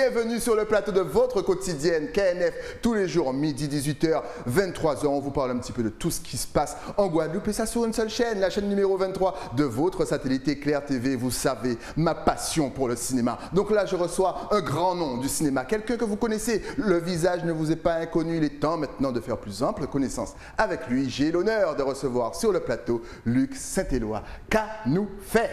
Bienvenue sur le plateau de votre quotidienne KNF, tous les jours, midi 18h, 23h. On vous parle un petit peu de tout ce qui se passe en Guadeloupe et ça sur une seule chaîne, la chaîne numéro 23 de votre satellite Éclair TV. Vous savez, ma passion pour le cinéma. Donc là, je reçois un grand nom du cinéma, quelqu'un que vous connaissez. Le visage ne vous est pas inconnu. Il est temps maintenant de faire plus ample connaissance avec lui. J'ai l'honneur de recevoir sur le plateau Luc Saint-Éloi. Qu'a nous fait?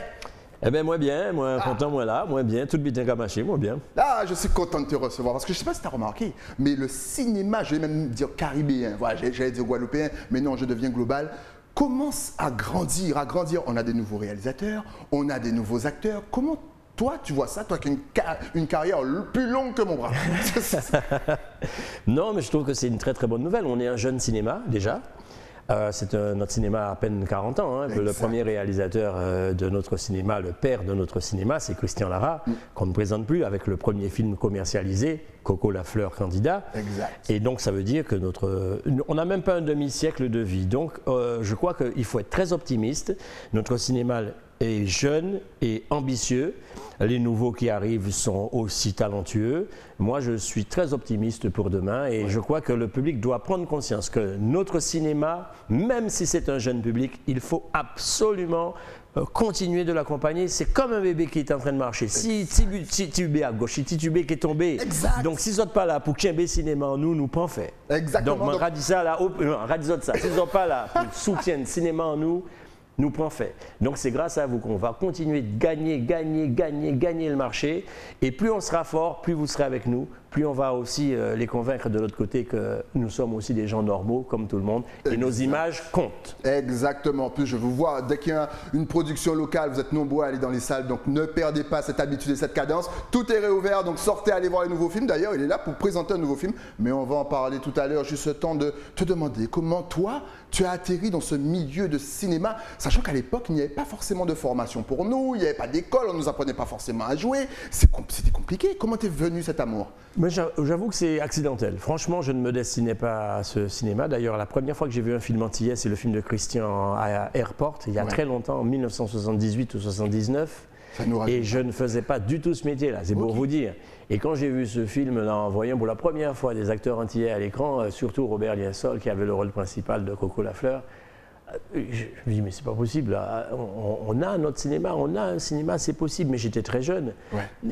Eh bien, moi bien, moi content, moi là, moi bien, tout le bitin gamaché, moi bien. Ah, je suis content de te recevoir parce que je ne sais pas si tu as remarqué, mais le cinéma, je vais même dire caribéen, voilà, j'allais dire guadeloupéen, mais non, je deviens global, commence à grandir, à grandir. On a des nouveaux réalisateurs, on a des nouveaux acteurs. Comment toi, tu vois ça, toi qui as une carrière plus longue que mon bras? Non, mais je trouve que c'est une très très bonne nouvelle. On est un jeune cinéma déjà. Notre cinéma a à peine 40 ans. Hein. Le premier réalisateur de notre cinéma, le père de notre cinéma, c'est Christian Lara, qu'on ne présente plus avec le premier film commercialisé, Coco la fleur candidat. Exact. Et donc ça veut dire que on n'a même pas un demi-siècle de vie. Donc je crois qu'il faut être très optimiste. Notre cinéma est jeune et ambitieux. Les nouveaux qui arrivent sont aussi talentueux. Moi, je suis très optimiste pour demain et je crois que le public doit prendre conscience que notre cinéma, même si c'est un jeune public, il faut absolument continuer de l'accompagner. C'est comme un bébé qui est en train de marcher. Si Tibé à gauche, si Tibé qui est tombé, exact. Donc si vous n'êtes pas là pour qu'il y ait un cinéma en nous, nous pas en fait. Exactement. Donc, on radie ça là, ça. Si vous n'êtes pas là pour soutiennent le cinéma en nous, nous prenons fait. Donc c'est grâce à vous qu'on va continuer de gagner le marché. Et plus on sera fort, plus vous serez avec nous, plus on va aussi les convaincre de l'autre côté que nous sommes aussi des gens normaux, comme tout le monde. Et nos images comptent. Exactement. Plus je vous vois, dès qu'il y a une production locale, vous êtes nombreux à aller dans les salles. Donc ne perdez pas cette habitude et cette cadence. Tout est réouvert, donc sortez, allez voir les nouveaux films. D'ailleurs, il est là pour présenter un nouveau film. Mais on va en parler tout à l'heure. Juste le temps de te demander comment toi, tu as atterri dans ce milieu de cinéma, sachant qu'à l'époque, il n'y avait pas forcément de formation pour nous, il n'y avait pas d'école, on ne nous apprenait pas forcément à jouer. C'était compliqué. Comment t'es venu cet amour? Mais j'avoue que c'est accidentel. Franchement, je ne me destinais pas à ce cinéma. D'ailleurs, la première fois que j'ai vu un film antillais, c'est le film de Christian à Airport, il y a très longtemps, en 1978 ou 79. Et je ne faisais pas du tout ce métier-là, c'est pour vous dire. Et quand j'ai vu ce film, en voyant pour la première fois des acteurs antillais à l'écran, surtout Robert Liensol, qui avait le rôle principal de Coco la fleur, je me dis, mais c'est pas possible, là. On a notre cinéma, on a un cinéma, c'est possible, mais j'étais très jeune.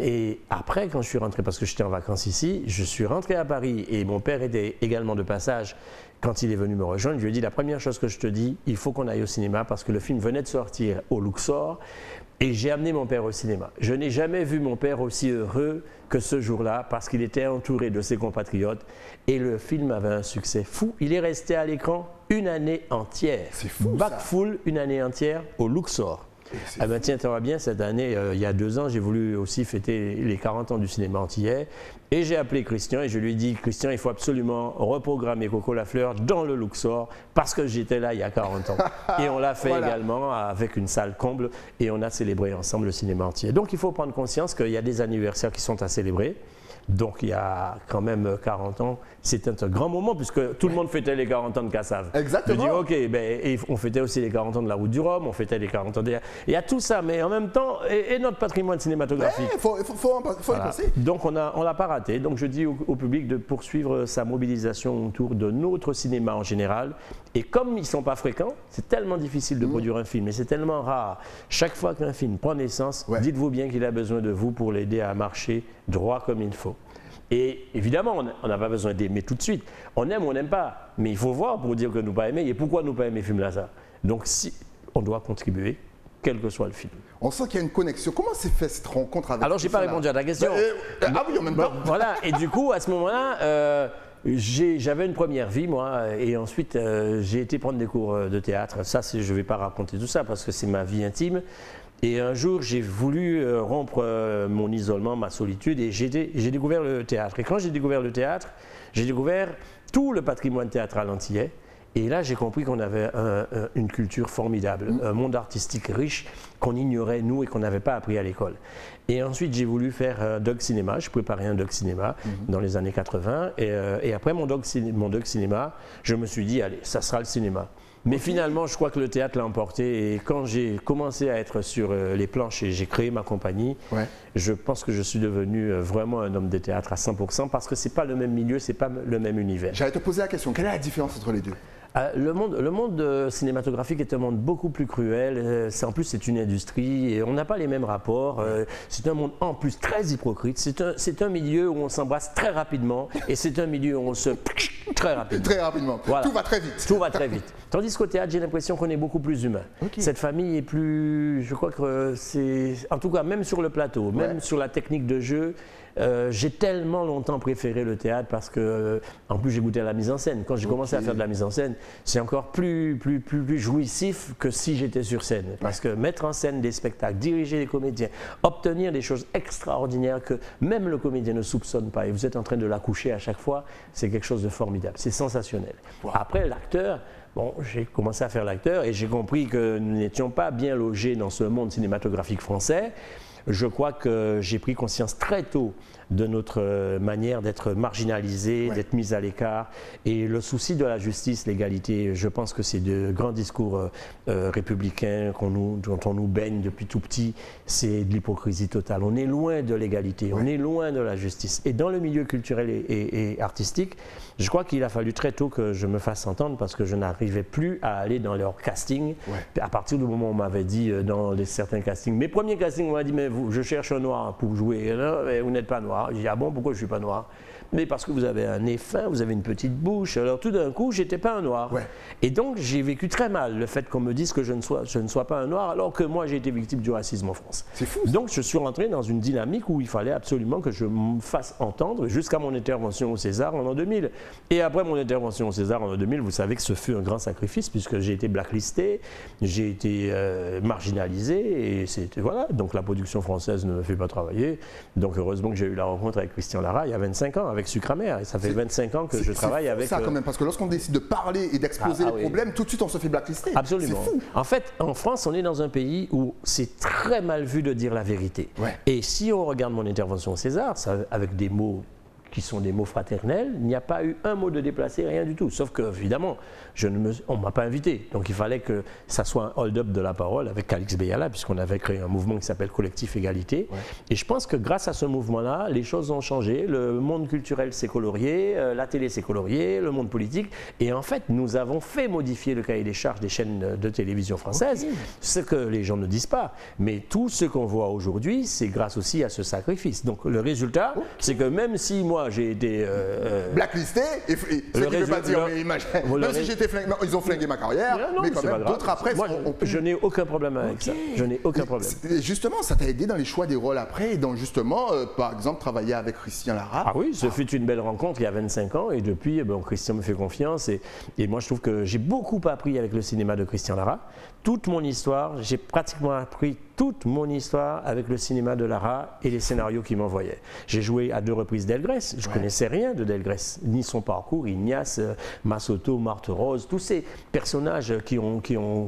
Et après, quand je suis rentré, parce que j'étais en vacances ici, je suis rentré à Paris et mon père était également de passage. Quand il est venu me rejoindre, je lui ai dit, la première chose que je te dis, il faut qu'on aille au cinéma parce que le film venait de sortir au Luxor et j'ai amené mon père au cinéma. Je n'ai jamais vu mon père aussi heureux que ce jour-là parce qu'il était entouré de ses compatriotes et le film avait un succès fou. Il est resté à l'écran une année entière. C'est fou, Back full, une année entière au Luxor. Ah ben tiens, tu vois bien, cette année, il y a 2 ans, j'ai voulu aussi fêter les 40 ans du cinéma antillais et j'ai appelé Christian et je lui ai dit, Christian, il faut absolument reprogrammer Coco la fleur dans le Luxor parce que j'étais là il y a 40 ans. Et on l'a fait également avec une salle comble et on a célébré ensemble le cinéma antillais. Donc il faut prendre conscience qu'il y a des anniversaires qui sont à célébrer. Donc il y a quand même 40 ans, c'était un grand moment puisque tout le monde fêtait les 40 ans de Cassave. Exactement. Je dis ok, ben, et on fêtait aussi les 40 ans de la Route du Rhum, on fêtait les 40 ans de... Il y a tout ça, mais en même temps, et notre patrimoine cinématographique. Il faut y penser. Donc on l'a pas raté. Donc je dis au public de poursuivre sa mobilisation autour de notre cinéma en général. Et comme ils ne sont pas fréquents, c'est tellement difficile de produire un film et c'est tellement rare. Chaque fois qu'un film prend naissance, dites-vous bien qu'il a besoin de vous pour l'aider à marcher droit comme il faut. Et évidemment, on n'a pas besoin d'aimer tout de suite. On aime ou on n'aime pas. Mais il faut voir pour dire que nous pas aimer. Et pourquoi nous pas aimer ce film-là ça? Donc si on doit contribuer, quel que soit le film. On sent qu'il y a une connexion. Comment s'est fait cette rencontre avec... Alors, je n'ai pas répondu à ta question. Ah oui, en même temps. Voilà. Et du coup, à ce moment-là, j'avais une première vie, moi. Et ensuite, j'ai été prendre des cours de théâtre. Ça, je ne vais pas raconter tout ça parce que c'est ma vie intime. Et un jour, j'ai voulu rompre mon isolement, ma solitude, et j'ai découvert le théâtre. Et quand j'ai découvert le théâtre, j'ai découvert tout le patrimoine théâtral antillais. Et là, j'ai compris qu'on avait une culture formidable, un monde artistique riche qu'on ignorait, nous, et qu'on n'avait pas appris à l'école. Et ensuite, j'ai voulu faire un doc cinéma. Je préparais un doc cinéma dans les années 80. Et après mon doc cinéma, je me suis dit, allez, ça sera le cinéma. Mais finalement, je crois que le théâtre l'a emporté. Et quand j'ai commencé à être sur les planches et j'ai créé ma compagnie, je pense que je suis devenu vraiment un homme de théâtre à 100% parce que ce n'est pas le même milieu, ce n'est pas le même univers. J'allais te poser la question, quelle est la différence entre les deux? Le monde cinématographique est un monde beaucoup plus cruel. En plus, c'est une industrie et on n'a pas les mêmes rapports. C'est un monde en plus très hypocrite. C'est un milieu où on s'embrasse très rapidement et c'est un milieu où on se très rapidement. Très rapidement. Voilà. Tout va très vite. Tout va très vite. Tandis qu'au théâtre, j'ai l'impression qu'on est beaucoup plus humain. Cette famille est plus, je crois que c'est, en tout cas, même sur le plateau, même sur la technique de jeu. J'ai tellement longtemps préféré le théâtre parce que, en plus, j'ai goûté à la mise en scène. Quand j'ai commencé à faire de la mise en scène, c'est encore plus jouissif que si j'étais sur scène. Parce que mettre en scène des spectacles, diriger les comédiens, obtenir des choses extraordinaires que même le comédien ne soupçonne pas et vous êtes en train de l'accoucher à chaque fois, c'est quelque chose de formidable. C'est sensationnel. Après, l'acteur, bon, j'ai commencé à faire l'acteur et j'ai compris que nous n'étions pas bien logés dans ce monde cinématographique français. Je crois que j'ai pris conscience très tôt de notre manière d'être marginalisé, d'être mis à l'écart. Et le souci de la justice, l'égalité, je pense que c'est de grands discours républicains dont on nous baigne depuis tout petit. C'est de l'hypocrisie totale. On est loin de l'égalité, on est loin de la justice. Et dans le milieu culturel et artistique, je crois qu'il a fallu très tôt que je me fasse entendre parce que je n'arrivais plus à aller dans leur casting. À partir du moment où on m'avait dit dans certains castings, mes premiers castings, on m'a dit mais je cherche un noir pour jouer, mais vous n'êtes pas noir. J'ai dit ah bon, pourquoi je ne suis pas noir? Mais parce que vous avez un nez fin, vous avez une petite bouche. Alors tout d'un coup, je n'étais pas un noir. Et donc j'ai vécu très mal le fait qu'on me dise que je ne sois pas un noir alors que moi j'ai été victime du racisme en France. C'est fou. Donc je suis rentré dans une dynamique où il fallait absolument que je me fasse entendre jusqu'à mon intervention au César en l'an 2000. Et après mon intervention au César en l'an 2000, vous savez que ce fut un grand sacrifice puisque j'ai été blacklisté, j'ai été marginalisé et c'était voilà. Donc la production française ne me fait pas travailler. Donc heureusement que j'ai eu la rencontre avec Christian Lara il y a 25 ans. Avec Sucre Amer, et ça fait 25 ans que je travaille avec... C'est ça quand même, parce que lorsqu'on décide de parler et d'exposer les problèmes, tout de suite on se fait blacklister. Absolument. C'est fou. En fait, en France, on est dans un pays où c'est très mal vu de dire la vérité. Et si on regarde mon intervention au César, ça, avec des mots qui sont des mots fraternels, il n'y a pas eu un mot de déplacé, rien du tout. Sauf que, évidemment, on ne m'a pas invité. Donc il fallait que ça soit un hold-up de la parole avec Calix Beyala, puisqu'on avait créé un mouvement qui s'appelle Collectif Égalité. Et je pense que grâce à ce mouvement-là, les choses ont changé. Le monde culturel s'est colorié, la télé s'est coloriée, le monde politique. Et en fait, nous avons fait modifier le cahier des charges des chaînes de télévision françaises, ce que les gens ne disent pas. Mais tout ce qu'on voit aujourd'hui, c'est grâce aussi à ce sacrifice. Donc le résultat, c'est que même si moi, j'ai été blacklisté, et ce qui ne veut pas dire, même si j'étais flingué, ils ont flingué ma carrière, mais quand même d'autres après. Moi, je n'ai aucun problème avec ça. Je n'ai aucun problème. Justement, ça t'a aidé dans les choix des rôles après, et donc justement, par exemple, travailler avec Christian Lara. Ah oui, ce fut une belle rencontre il y a 25 ans, et depuis, Christian me fait confiance, et moi je trouve que j'ai beaucoup appris avec le cinéma de Christian Lara. Toute mon histoire, j'ai pratiquement appris toute mon histoire avec le cinéma de Lara et les scénarios qu'il m'envoyait. J'ai joué à 2 reprises Delgrès, je ne connaissais rien de Delgrès, ni son parcours, Ignace, Massoto, Marthe Rose, tous ces personnages qui nous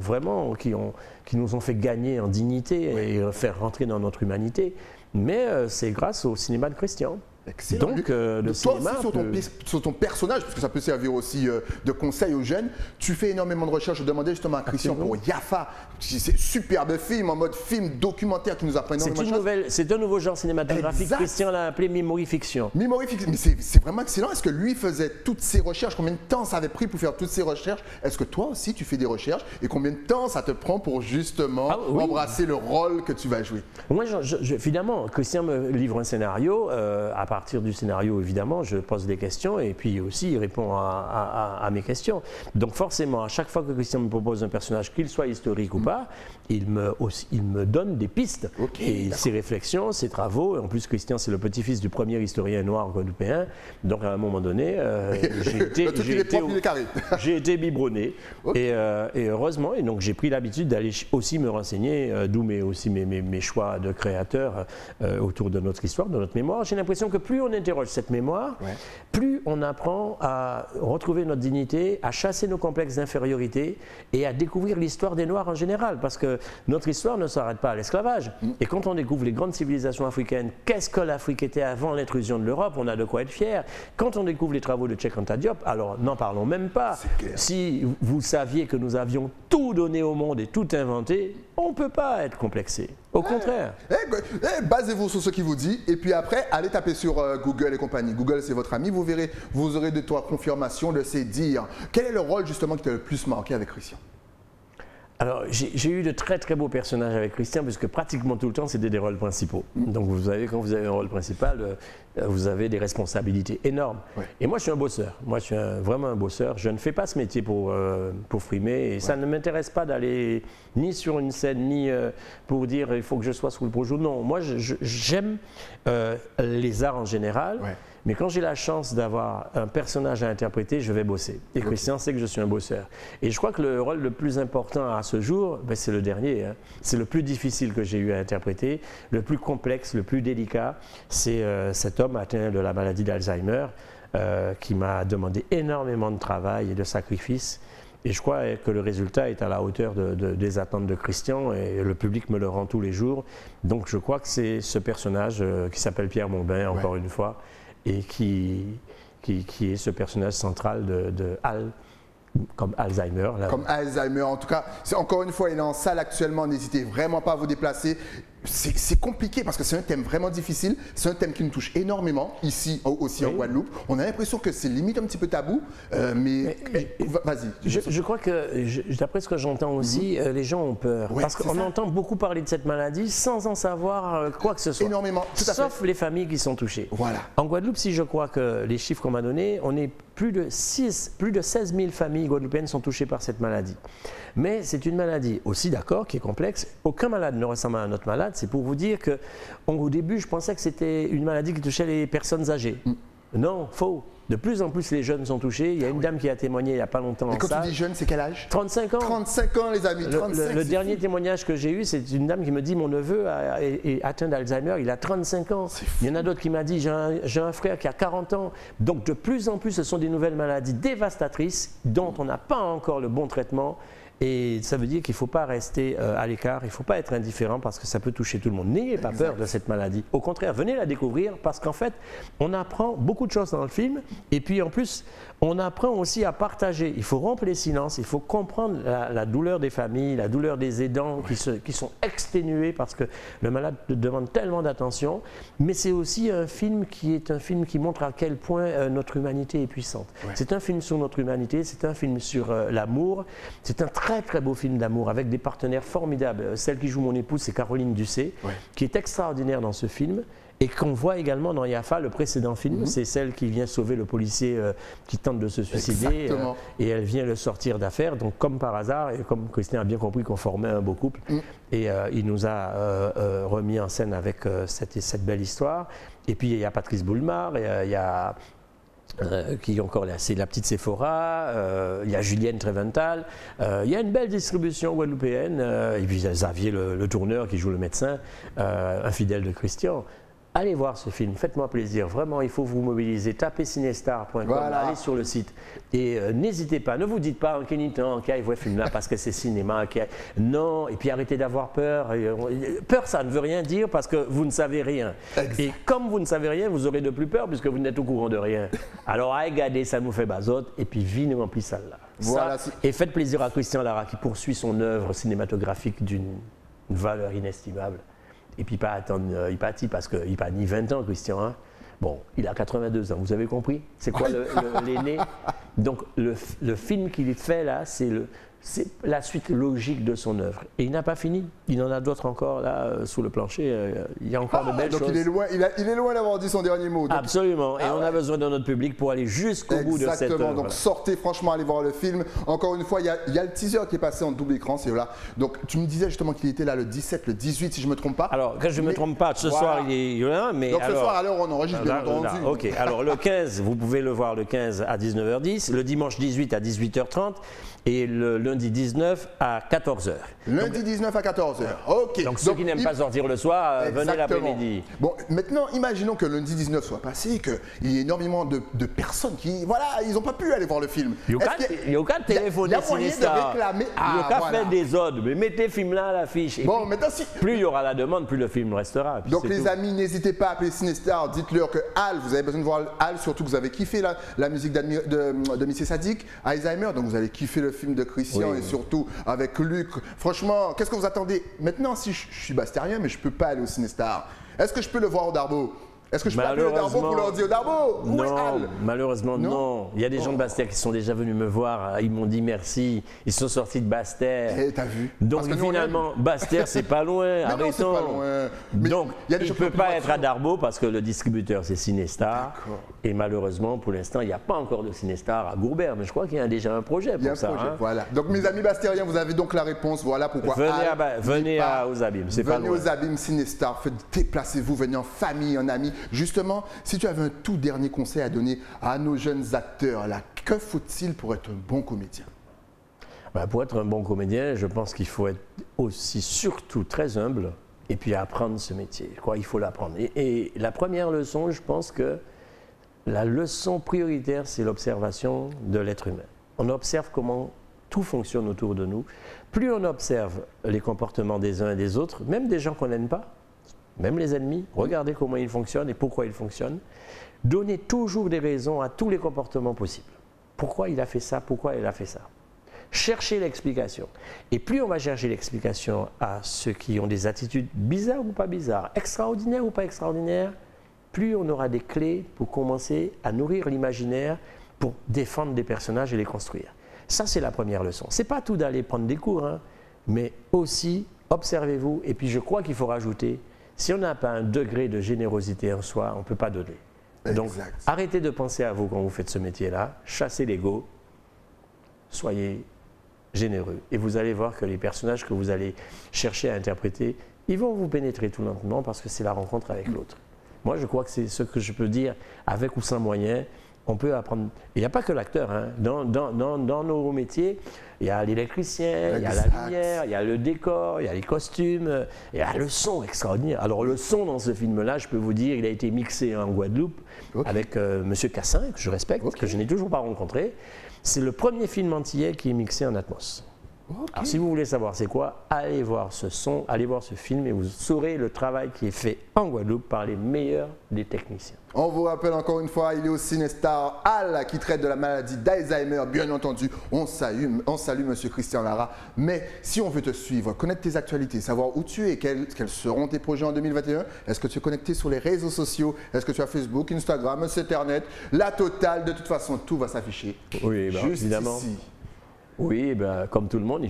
ont fait gagner en dignité et faire rentrer dans notre humanité. Mais c'est grâce au cinéma de Christian. Excellent. Donc, le cinéma aussi sur ton personnage, parce que ça peut servir aussi de conseil aux jeunes, tu fais énormément de recherches. Je demandais justement à Christian pour Yafa, c'est superbe film, en mode film documentaire qui nous apprend énormément de choses. C'est un nouveau genre cinématographique. Exact. Christian l'a appelé Memory Fiction. Memory Fiction, mais c'est vraiment excellent. Est-ce que lui faisait toutes ces recherches? Combien de temps ça avait pris pour faire toutes ces recherches? Est-ce que toi aussi tu fais des recherches? Et combien de temps ça te prend pour justement embrasser le rôle que tu vas jouer? Moi, évidemment, Christian me livre un scénario. À partir du scénario, évidemment, je pose des questions et puis aussi il répond à mes questions. Donc forcément, à chaque fois que Christian me propose un personnage, qu'il soit historique ou pas, il me donne des pistes. Et ses réflexions, ses travaux, en plus Christian c'est le petit-fils du premier historien noir guadeloupéen, donc à un moment donné, j'ai été biberonné. Et heureusement, et donc j'ai pris l'habitude d'aller aussi me renseigner, d'où aussi mes choix de créateurs autour de notre histoire, de notre mémoire. J'ai l'impression que plus on interroge cette mémoire, plus on apprend à retrouver notre dignité, à chasser nos complexes d'infériorité et à découvrir l'histoire des Noirs en général. Parce que notre histoire ne s'arrête pas à l'esclavage. Et quand on découvre les grandes civilisations africaines, qu'est-ce que l'Afrique était avant l'intrusion de l'Europe, on a de quoi être fier. Quand on découvre les travaux de Cheikh Anta Diop, alors n'en parlons même pas. Si vous saviez que nous avions tout donné au monde et tout inventé, on ne peut pas être complexé. Au contraire. Basez-vous sur ce qu'il vous dit et puis après, allez taper sur Google et compagnie. Google, c'est votre ami, vous verrez, vous aurez de toi confirmation de ses dires. Quel est le rôle justement qui t'a le plus marqué avec Christian? Alors, j'ai eu de très très beaux personnages avec Christian, puisque pratiquement tout le temps, c'était des rôles principaux. Donc, vous savez, quand vous avez un rôle principal, vous avez des responsabilités énormes. Et moi, je suis un bosseur. Moi, je suis vraiment un bosseur. Je ne fais pas ce métier pour frimer. Et ça ne m'intéresse pas d'aller ni sur une scène, ni pour dire il faut que je sois sous le projet. Non, moi, j'aime les arts en général. Mais quand j'ai la chance d'avoir un personnage à interpréter, je vais bosser. Et Christian sait que je suis un bosseur. Et je crois que le rôle le plus important à ce jour, ben c'est le dernier. Hein. C'est le plus difficile que j'ai eu à interpréter, le plus complexe, le plus délicat. C'est cet homme atteint de la maladie d'Alzheimer qui m'a demandé énormément de travail et de sacrifices. Et je crois que le résultat est à la hauteur des attentes de Christian et le public me le rend tous les jours. Donc je crois que c'est ce personnage qui s'appelle Pierre Monbin, encore une fois, et qui est ce personnage central comme Alzheimer. Là. Comme Alzheimer, en tout cas, encore une fois, il est en salle actuellement, n'hésitez vraiment pas à vous déplacer. C'est compliqué parce que c'est un thème vraiment difficile, c'est un thème qui nous touche énormément, ici aussi en Guadeloupe. On a l'impression que c'est limite un petit peu tabou, mais vas-y. Je crois que, d'après ce que j'entends aussi, les gens ont peur. Parce qu'on entend beaucoup parler de cette maladie sans en savoir quoi que ce soit. Énormément, tout à fait. Sauf les familles qui sont touchées. Voilà. En Guadeloupe, si je crois que les chiffres qu'on m'a donnés, on est plus de 16 000 familles guadeloupéennes sont touchées par cette maladie. Mais c'est une maladie aussi, d'accord, qui est complexe. Aucun malade ne ressemble à un autre malade. C'est pour vous dire qu'au début, je pensais que c'était une maladie qui touchait les personnes âgées. Non, faux. De plus en plus, les jeunes sont touchés. Il y a une dame qui a témoigné il n'y a pas longtemps. Et quand tu dis jeune, c'est quel âge? 35 ans. 35 ans, les amis. 35, le dernier témoignage que j'ai eu, c'est une dame qui me dit mon neveu est atteint d'Alzheimer, il a 35 ans. Il y en a d'autres qui m'ont dit j'ai un frère qui a 40 ans. Donc de plus en plus, ce sont des nouvelles maladies dévastatrices dont on n'a pas encore le bon traitement. Et ça veut dire qu'il ne faut pas rester à l'écart, il ne faut pas être indifférent parce que ça peut toucher tout le monde. N'ayez pas peur de cette maladie. Au contraire, venez la découvrir parce qu'en fait, on apprend beaucoup de choses dans le film. Et puis en plus, on apprend aussi à partager. Il faut rompre les silences, il faut comprendre la douleur des familles, la douleur des aidants qui sont exténués parce que le malade demande tellement d'attention. Mais c'est aussi un film qui montre à quel point notre humanité est puissante. C'est un film sur notre humanité, c'est un film sur l'amour, c'est un très très beau film d'amour avec des partenaires formidables. Celle qui joue mon épouse, c'est Caroline Ducé, qui est extraordinaire dans ce film et qu'on voit également dans Yafa, le précédent film. C'est celle qui vient sauver le policier qui tente de se suicider et elle vient le sortir d'affaire. Donc comme par hasard, et comme Christian a bien compris qu'on formait un beau couple, et il nous a remis en scène avec cette belle histoire. Et puis il y a Patrice Boulmar, il y a qui est encore là, c'est la petite Sephora, il y a Julienne Trevental, il y a une belle distribution guadeloupéenne, et puis il y a Xavier le tourneur qui joue le médecin, un fidèle de Christian. Allez voir ce film, faites-moi plaisir, vraiment il faut vous mobiliser, tapez cinestar.com, allez sur le site et n'hésitez pas, ne vous dites pas ok il voit film là parce que c'est cinéma, non, et puis arrêtez d'avoir peur, peur ça ne veut rien dire parce que vous ne savez rien, et comme vous ne savez rien, vous aurez de plus peur puisque vous n'êtes au courant de rien, alors regardez, ça nous fait bazote et puis vie nous remplit ça là. Voilà, et faites plaisir à Christian Lara qui poursuit son œuvre cinématographique d'une valeur inestimable. Et puis pas attendre, il partit parce qu'il n'a pas ni 20 ans, Christian. Hein. Bon, il a 82 ans, vous avez compris? C'est quoi l'aîné? Donc le film qu'il fait là, c'est la suite logique de son œuvre. Et il n'a pas fini. Il en a d'autres encore là sous le plancher. Il y a encore de belles choses. Donc il est loin d'avoir dit son dernier mot. Donc... Absolument. Et on a besoin de notre public pour aller jusqu'au bout de cette œuvre. Exactement. Donc sortez franchement, allez voir le film. Encore une fois, il y a le teaser qui est passé en double écran. C'est là. Donc tu me disais justement qu'il était là le 17, le 18, si je ne me trompe pas. Alors, quand je ne me trompe pas, ce soir il est là. Mais donc alors, ce soir, à l'heure on enregistre bien entendu. Ok. Alors le 15, vous pouvez le voir le 15 à 19h10. Le dimanche 18 à 18h30. Et le lundi 19 à 14h. Lundi 19 à 14h. Ok. Donc ceux qui n'aiment pas sortir le soir, venez l'après-midi. Bon, maintenant, imaginons que lundi 19 soit passé, qu'il y ait énormément de personnes qui, voilà, ils n'ont pas pu aller voir le film. Il n'y a aucun téléphoner Cinestar. Il n'y a qu'à faire des ordres. Mais mettez le film là à l'affiche. Bon, maintenant, si... Plus il y aura la demande, plus le film restera. Donc les amis, n'hésitez pas à appeler Cinestar. Dites-leur que Al, vous avez besoin de voir Al, surtout que vous avez kiffé la musique de Missy Sadiq, Alzheimer. Donc vous allez kiffer le film de Christian et surtout avec Luc. Franchement, qu'est-ce que vous attendez? Maintenant, si je suis bastérien, mais je ne peux pas aller au Cinestar, est-ce que je peux le voir au Darbo? Est-ce que je peux appeler le Darbo pour leur dire au Darbo? Non, malheureusement non. Il y a des gens de Basse-Terre qui sont déjà venus me voir, ils m'ont dit merci, ils sont sortis de Basse-Terre. Et t'as vu? Donc finalement, Basse-Terre c'est pas loin, arrêtons. Pas loin. Donc il ne peut pas être à Darbo parce que le distributeur c'est Cinestar. Et malheureusement pour l'instant il n'y a pas encore de Cinestar à Gourbert, mais je crois qu'il y a déjà un projet pour ça. Voilà. Donc mes amis bastériens, vous avez donc la réponse, voilà pourquoi. Venez aux Abîmes, c'est pas loin. Venez aux Abîmes Cinestar, déplacez-vous, venez en famille, en amis. Justement, si tu avais un tout dernier conseil à donner à nos jeunes acteurs, là, que faut-il pour être un bon comédien? Pour être un bon comédien, je pense qu'il faut être aussi surtout très humble et puis apprendre ce métier. Je crois qu'il faut l'apprendre. Et la première leçon, je pense que la leçon prioritaire, c'est l'observation de l'être humain. On observe comment tout fonctionne autour de nous. Plus on observe les comportements des uns et des autres, même des gens qu'on n'aime pas, même les ennemis, regardez comment ils fonctionnent et pourquoi ils fonctionnent. Donnez toujours des raisons à tous les comportements possibles. Pourquoi il a fait ça, pourquoi il a fait ça. Cherchez l'explication. Et plus on va chercher l'explication à ceux qui ont des attitudes bizarres ou pas bizarres, extraordinaires ou pas extraordinaires, plus on aura des clés pour commencer à nourrir l'imaginaire pour défendre des personnages et les construire. Ça, c'est la première leçon. Ce n'est pas tout d'aller prendre des cours, hein, mais aussi observez-vous. Et puis je crois qu'il faut rajouter, si on n'a pas un degré de générosité en soi, on ne peut pas donner. Donc, arrêtez de penser à vous quand vous faites ce métier-là, chassez l'ego, soyez généreux. Et vous allez voir que les personnages que vous allez chercher à interpréter, ils vont vous pénétrer tout lentement parce que c'est la rencontre avec l'autre. Moi, je crois que c'est ce que je peux dire, avec ou sans moyens, on peut apprendre. Il n'y a pas que l'acteur. Hein. Dans nos métiers, il y a l'électricien, il y a la lumière, il y a le décor, il y a les costumes, il y a le son extraordinaire. Alors le son dans ce film-là, je peux vous dire, il a été mixé en Guadeloupe avec M. Cassin, que je respecte, que je n'ai toujours pas rencontré. C'est le premier film antillais qui est mixé en Atmos. Alors si vous voulez savoir c'est quoi, allez voir ce son, allez voir ce film et vous saurez le travail qui est fait en Guadeloupe par les meilleurs des techniciens. On vous rappelle encore une fois, il est au Cinestar Al qui traite de la maladie d'Alzheimer, bien entendu. On salue M. Christian Lara. Mais si on veut te suivre, connaître tes actualités, savoir où tu es, quels seront tes projets en 2021, est-ce que tu es connecté sur les réseaux sociaux? Est-ce que tu as Facebook, Instagram, Internet? La totale, de toute façon, tout va s'afficher. Oui, juste évidemment. Ici. Oui, comme tout le monde,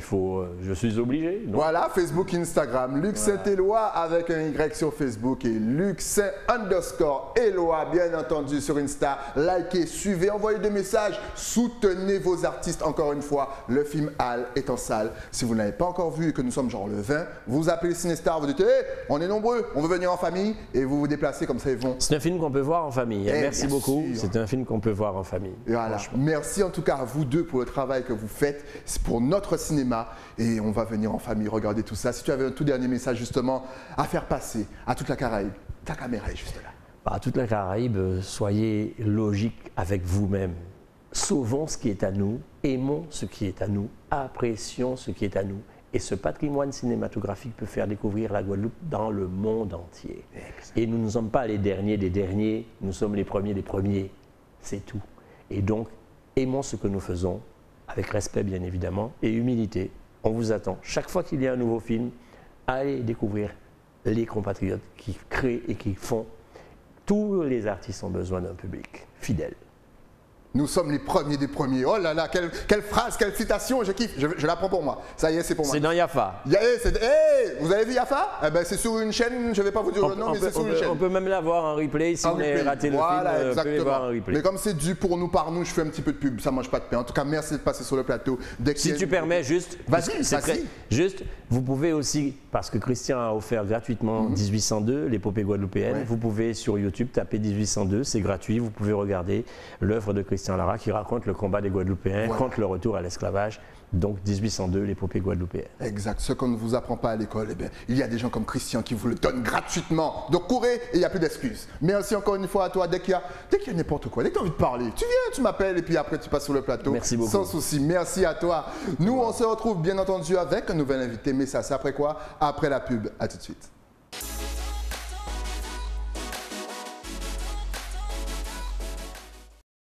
je suis obligé. Donc. Voilà, Facebook, Instagram, Luc Saint-Éloi avec un Y sur Facebook et Luc Saint_Éloi, bien entendu, sur Insta. Likez, suivez, envoyez des messages, soutenez vos artistes. Encore une fois, le film Al est en salle. Si vous ne l'avez pas encore vu et que nous sommes genre le 20, vous appelez Cinestar, vous dites hey, on est nombreux, on veut venir en famille et vous vous déplacez comme ça ils vont. C'est un film qu'on peut voir en famille. Merci beaucoup. C'est un film qu'on peut voir en famille. Voilà. Merci en tout cas à vous deux pour le travail que vous faites. C'est pour notre cinéma et on va venir en famille regarder tout ça. Si tu avais un tout dernier message justement à faire passer à toute la Caraïbe, ta caméra est juste là. À toute la Caraïbe, soyez logique avec vous-même. Sauvons ce qui est à nous, aimons ce qui est à nous, apprécions ce qui est à nous. Et ce patrimoine cinématographique peut faire découvrir la Guadeloupe dans le monde entier. Et nous ne sommes pas les derniers des derniers, nous sommes les premiers des premiers. C'est tout. Et donc, aimons ce que nous faisons. Avec respect bien évidemment et humilité. On vous attend. Chaque fois qu'il y a un nouveau film, allez découvrir les compatriotes qui créent et qui font. Tous les artistes ont besoin d'un public fidèle. Nous sommes les premiers des premiers. Oh là là, quelle phrase, quelle citation, je kiffe. Je la prends pour moi. Ça y est, c'est pour moi. C'est dans Yafa. Vous avez vu Yafa? C'est sur une chaîne, je ne vais pas vous dire le nom, mais c'est sur une chaîne. On peut même la voir en replay. Si vous avez raté le film, vous pouvez voir en replay. Mais comme c'est dû pour nous, par nous, je fais un petit peu de pub. Ça ne mange pas de pain. En tout cas, merci de passer sur le plateau. Si tu permets, juste, juste, vous pouvez aussi, parce que Christian a offert gratuitement 1802, l'épopée guadeloupéenne, vous pouvez sur YouTube taper 1802, c'est gratuit. Vous pouvez regarder l'œuvre de Christian Lara qui raconte le combat des Guadeloupéens contre le retour à l'esclavage Donc 1802, l'épopée guadeloupéenne. Exact. Ce qu'on ne vous apprend pas à l'école, eh bien, il y a des gens comme Christian qui vous le donnent gratuitement. Donc courez et il n'y a plus d'excuses. Merci encore une fois à toi. Dès qu'il y a n'importe quoi, dès que tu as envie de parler, tu viens, tu m'appelles et puis après tu passes sur le plateau. Merci beaucoup. Sans souci. Merci à toi. Nous, on se retrouve bien entendu avec un nouvel invité. Mais ça, c'est après quoi? Après la pub. À tout de suite.